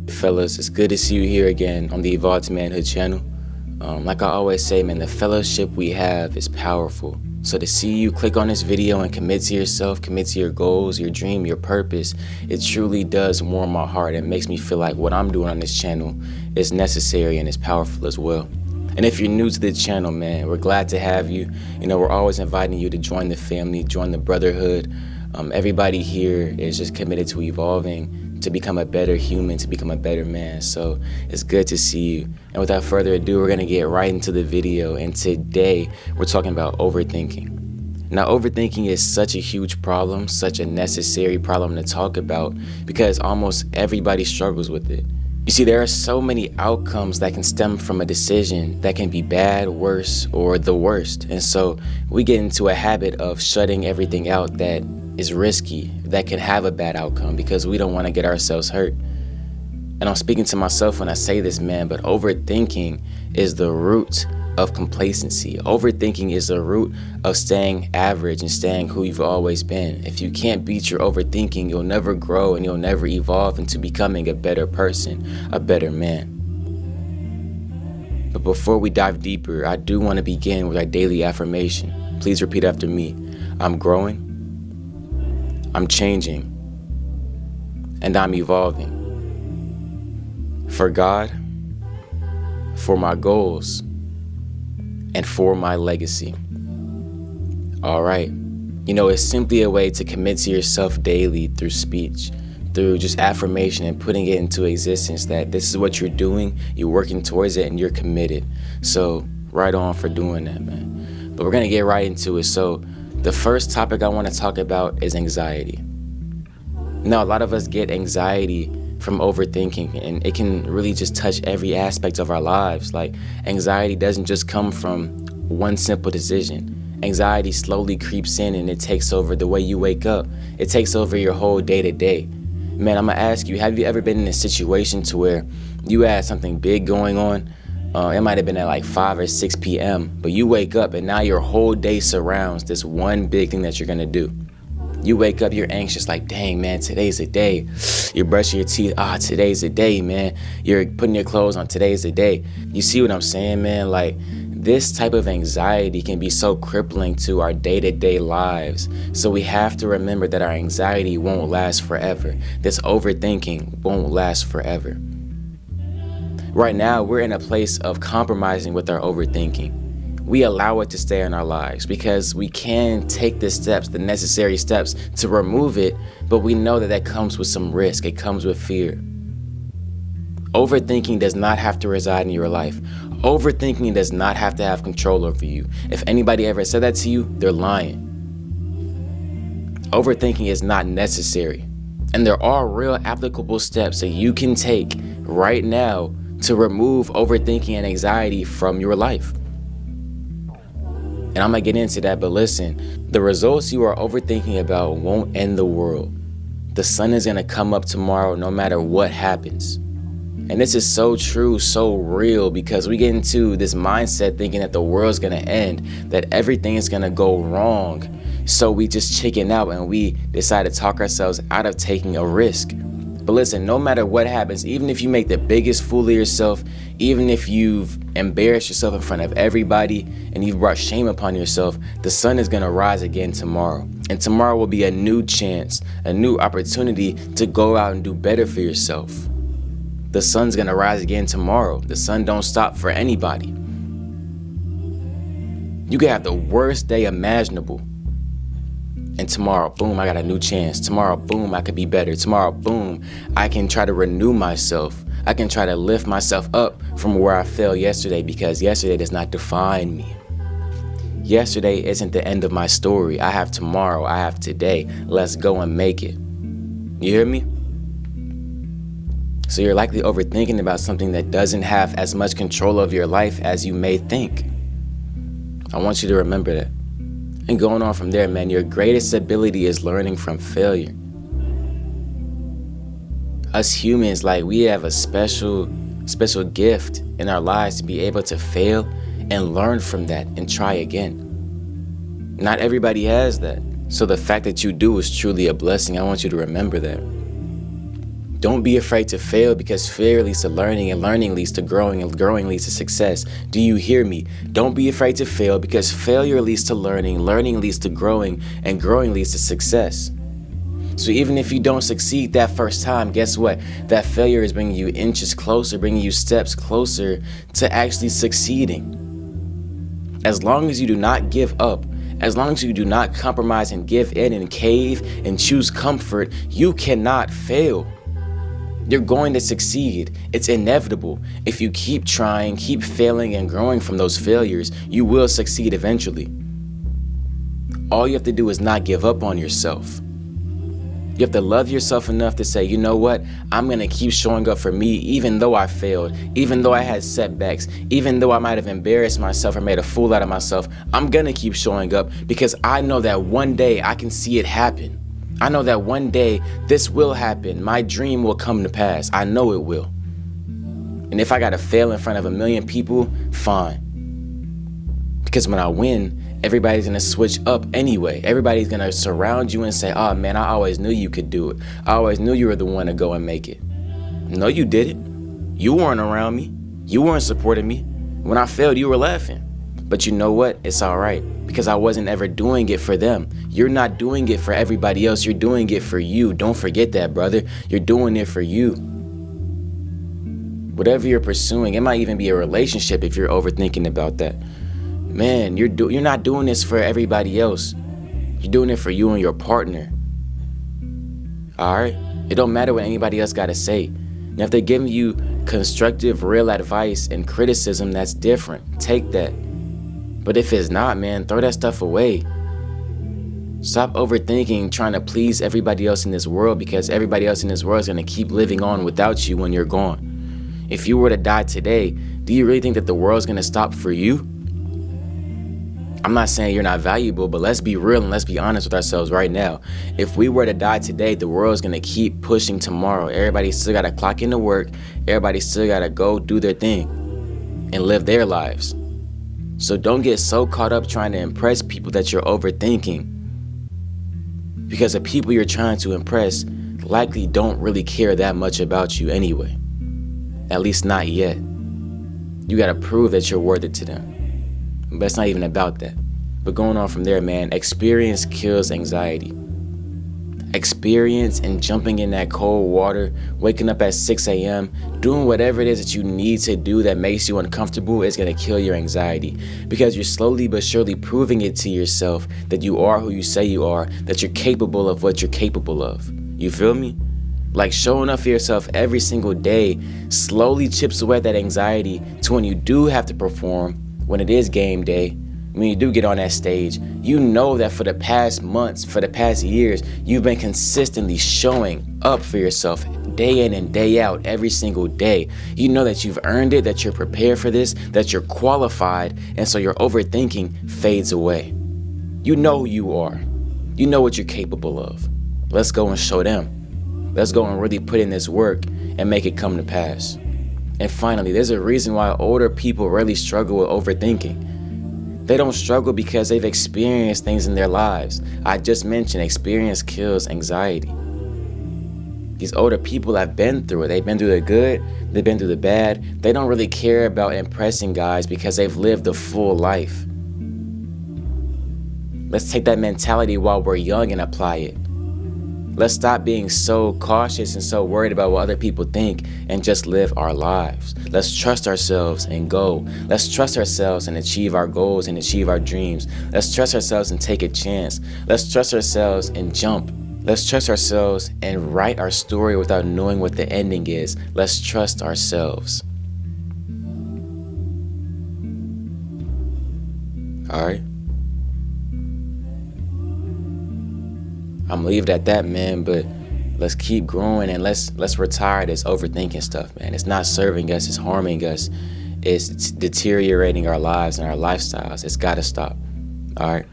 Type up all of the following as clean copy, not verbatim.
Fellas, it's good to see you here again on the Evolved Manhood channel. Like I always say, man, the fellowship we have is powerful. So to see you click on this video and commit to yourself, commit to your goals, your dream, your purpose, it truly does warm my heart and makes me feel like what I'm doing on this channel is necessary and is powerful as well. And if you're new to the channel, man, we're glad to have you. You know, we're always inviting you to join the family, join the brotherhood. Everybody here is just committed to evolving, to become a better human, to become a better man. So it's good to see you. And without further ado, we're gonna get right into the video. And today we're talking about overthinking. Now, overthinking is such a huge problem, such a necessary problem to talk about because almost everybody struggles with it. You see, there are so many outcomes that can stem from a decision that can be bad, worse, or the worst. And so we get into a habit of shutting everything out that is risky, that can have a bad outcome because we don't want to get ourselves hurt. And I'm speaking to myself when I say this, man, but overthinking is the root of complacency. Overthinking is the root of staying average and staying who you've always been. If you can't beat your overthinking, you'll never grow and you'll never evolve into becoming a better person, a better man. But before we dive deeper, I do want to begin with our daily affirmation. Please repeat after me. I'm growing, I'm changing, and I'm evolving. For God, for my goals, and for my legacy. All right. You know, it's simply a way to commit to yourself daily through speech, through just affirmation and putting it into existence that this is what you're doing, you're working towards it, and you're committed. So right on for doing that, man. But we're gonna get right into it. So the first topic I want to talk about is anxiety. Now, a lot of us get anxiety from overthinking, and it can really just touch every aspect of our lives. Like, anxiety doesn't just come from one simple decision. Anxiety slowly creeps in and it takes over the way you wake up. It takes over your whole day to day. Man, I'm gonna ask you, have you ever been in a situation to where you had something big going on? It might have been at like 5 or 6 p.m., but you wake up and now your whole day surrounds this one big thing that you're gonna do. You wake up, you're anxious, like, dang, man, today's the day. You're brushing your teeth, today's the day, man. You're putting your clothes on, today's the day. You see what I'm saying, man? Like, this type of anxiety can be so crippling to our day-to-day lives. So we have to remember that our anxiety won't last forever. This overthinking won't last forever. Right now, we're in a place of compromising with our overthinking. We allow it to stay in our lives because we can take the steps, the necessary steps to remove it, but we know that that comes with some risk. It comes with fear. Overthinking does not have to reside in your life. Overthinking does not have to have control over you. If anybody ever said that to you, they're lying. Overthinking is not necessary. And there are real applicable steps that you can take right now to remove overthinking and anxiety from your life. And I'm gonna get into that, but listen, the results you are overthinking about won't end the world. The sun is gonna come up tomorrow no matter what happens. And this is so true, so real, because we get into this mindset thinking that the world's gonna end, that everything is gonna go wrong. So we just chicken out and we decide to talk ourselves out of taking a risk. But listen, no matter what happens, even if you make the biggest fool of yourself, even if you've embarrassed yourself in front of everybody and you've brought shame upon yourself, the sun is gonna rise again tomorrow. And tomorrow will be a new chance, a new opportunity to go out and do better for yourself. The sun's gonna rise again tomorrow. The sun don't stop for anybody. You could have the worst day imaginable. And tomorrow, boom, I got a new chance. Tomorrow, boom, I could be better. Tomorrow, boom, I can try to renew myself. I can try to lift myself up from where I fell yesterday because yesterday does not define me. Yesterday isn't the end of my story. I have tomorrow. I have today. Let's go and make it. You hear me? So you're likely overthinking about something that doesn't have as much control of your life as you may think. I want you to remember that. And going on from there, man, your greatest ability is learning from failure. Us humans, like, we have a special gift in our lives to be able to fail and learn from that and try again. Not everybody has that. So the fact that you do is truly a blessing. I want you to remember that. Don't be afraid to fail, because failure leads to learning, and learning leads to growing, and growing leads to success. Do you hear me? Don't be afraid to fail, because failure leads to learning, learning leads to growing, and growing leads to success. So even if you don't succeed that first time, guess what? That failure is bringing you inches closer, bringing you steps closer to actually succeeding. As long as you do not give up, as long as you do not compromise and give in and cave and choose comfort, you cannot fail. You're going to succeed. It's inevitable. If you keep trying, keep failing, and growing from those failures, you will succeed eventually. All you have to do is not give up on yourself. You have to love yourself enough to say, you know what? I'm going to keep showing up for me, even though I failed, even though I had setbacks, even though I might have embarrassed myself or made a fool out of myself. I'm going to keep showing up, because I know that one day I can see it happen. I know that one day this will happen. My dream will come to pass. I know it will. And if I got to fail in front of 1 million people, fine. Because when I win, everybody's going to switch up anyway. Everybody's going to surround you and say, oh man, I always knew you could do it. I always knew you were the one to go and make it. No, you didn't. You weren't around me. You weren't supporting me. When I failed, you were laughing. But you know what? It's all right, because I wasn't ever doing it for them. You're not doing it for everybody else. You're doing it for you. Don't forget that, brother. You're doing it for you. Whatever you're pursuing, it might even be a relationship if you're overthinking about that. Man, you're not doing this for everybody else. You're doing it for you and your partner. All right? It don't matter what anybody else got to say. Now, if they're giving you constructive, real advice and criticism, that's different. Take that. But if it's not, man, throw that stuff away. Stop overthinking, trying to please everybody else in this world, because everybody else in this world is going to keep living on without you when you're gone. If you were to die today, do you really think that the world's going to stop for you? I'm not saying you're not valuable, but let's be real and let's be honest with ourselves right now. If we were to die today, the world's going to keep pushing tomorrow. Everybody still got to clock into work. Everybody still got to go do their thing and live their lives. So don't get so caught up trying to impress people that you're overthinking, because the people you're trying to impress likely don't really care that much about you anyway. At least not yet. You got to prove that you're worth it to them. But it's not even about that. But going on from there, man, experience kills anxiety. Experience and jumping in that cold water, waking up at 6 a.m., doing whatever it is that you need to do that makes you uncomfortable is going to kill your anxiety, because you're slowly but surely proving it to yourself that you are who you say you are, that you're capable of what you're capable of. You feel me? Like showing up for yourself every single day slowly chips away at that anxiety to when you do have to perform, when it is game day, when you do get on that stage, you know that for the past months, for the past years, you've been consistently showing up for yourself day in and day out, every single day. You know that you've earned it, that you're prepared for this, that you're qualified, and so your overthinking fades away. You know who you are. You know what you're capable of. Let's go and show them. Let's go and really put in this work and make it come to pass. And finally, there's a reason why older people really struggle with overthinking. They don't struggle because they've experienced things in their lives. I just mentioned experience kills anxiety. These older people have been through it. They've been through the good, they've been through the bad. They don't really care about impressing guys because they've lived a full life. Let's take that mentality while we're young and apply it. Let's stop being so cautious and so worried about what other people think and just live our lives. Let's trust ourselves and go. Let's trust ourselves and achieve our goals and achieve our dreams. Let's trust ourselves and take a chance. Let's trust ourselves and jump. Let's trust ourselves and write our story without knowing what the ending is. Let's trust ourselves. All right. I'm gonna leave it at that, man, but let's keep growing and let's retire this overthinking stuff, man. It's not serving us, it's harming us. It's deteriorating our lives and our lifestyles. It's gotta stop. All right.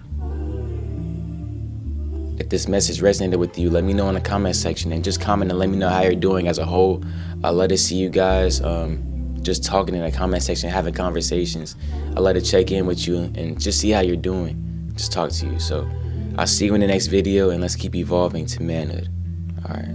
If this message resonated with you, let me know in the comment section, and just comment and let me know how you're doing as a whole. I love to see you guys just talking in the comment section, having conversations. I love to check in with you and just see how you're doing. Just talk to you. So I'll see you in the next video, and let's keep evolving to manhood. All right.